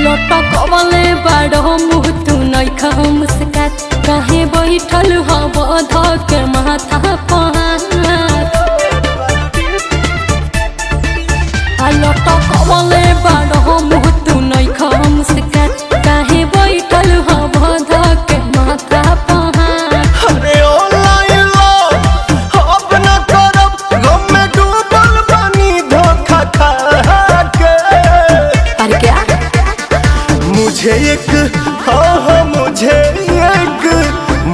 लटकवले बाड़ो मुँह तू नइखा मुस्कात काहे बैठल हब धक माथा पहात लटकवले बाड़ो मुँह तू नइखा मुस्कात काहे बैठल हब धक माथा पहात। अरे ऑनलाइन लो अब न करब गम में डूबल बानी धोखा खा के। पर क्या मुझे एक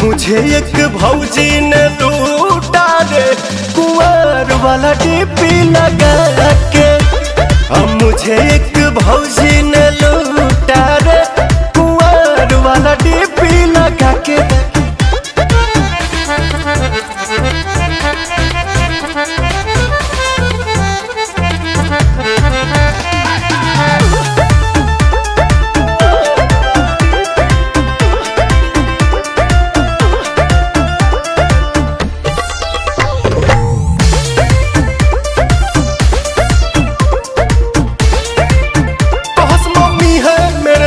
मुझे एक भौजी ने लूटा रे कुंवर वाला डीपी लगा के। मुझे एक भौजी ने लूटा रे कुंवर वाला डीपी लगा के।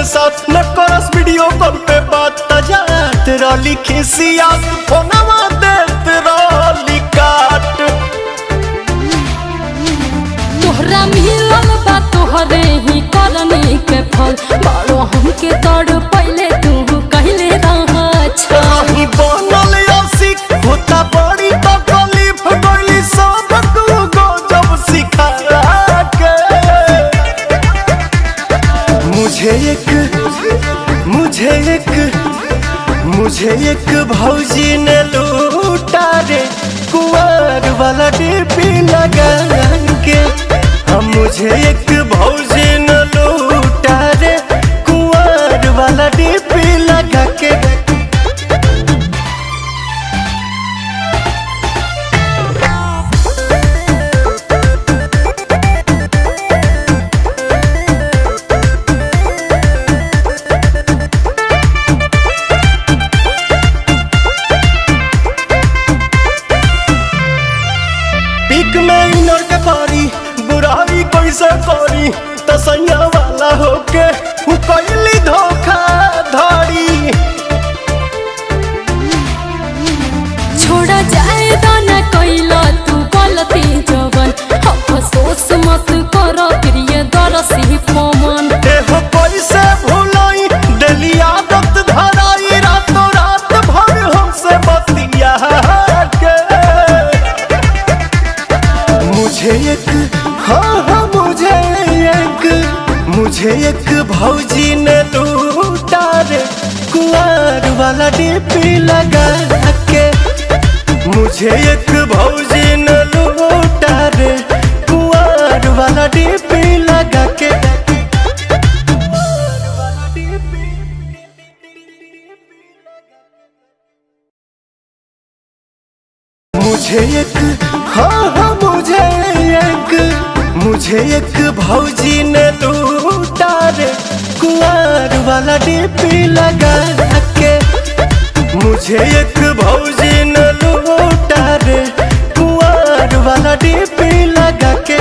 साथ न करस वीडियो कॉल पे बात तजात रॉली खिसिया फोनवा देत रॉली काट। तोहरा मिलल बा तोहरे ही करनी के फल बड़ो हमके तड़ पहले तू कहले रह छही बनल आशिक होता बड़ी तकलीफ गइली सब तू गजब सिखा के। मुझे एक भौजी ने लूटा रे कुंवर वाला डीपी लगा के। मुझे एक भौजी ने लूटा रे कुंवर वाला डीपी लगा के। बुराई कैसे करी तसैया वाला होके कैली धोखा धड़ी। छोड़ा जाए दाना कैला तू गलती जवन अफसोस मत कर प्रिय दरसी पवन। देहो कैसे भुलाई दिली आदत धराई रातों रात भर हमसे बतिया के। मुझे एक भौजी ने लूटा रे कुंवर वाला डीपी लगा के। मुझे एक भौजी ने लूटा रे कुंवर वाला डीपी लगा के। मुझे एक भौजी ने लूटा रे कुंवर वाला डीपी लगा के। मुझे एक भौजी ने लूटा रे कुंवर वाला डीपी लगा के।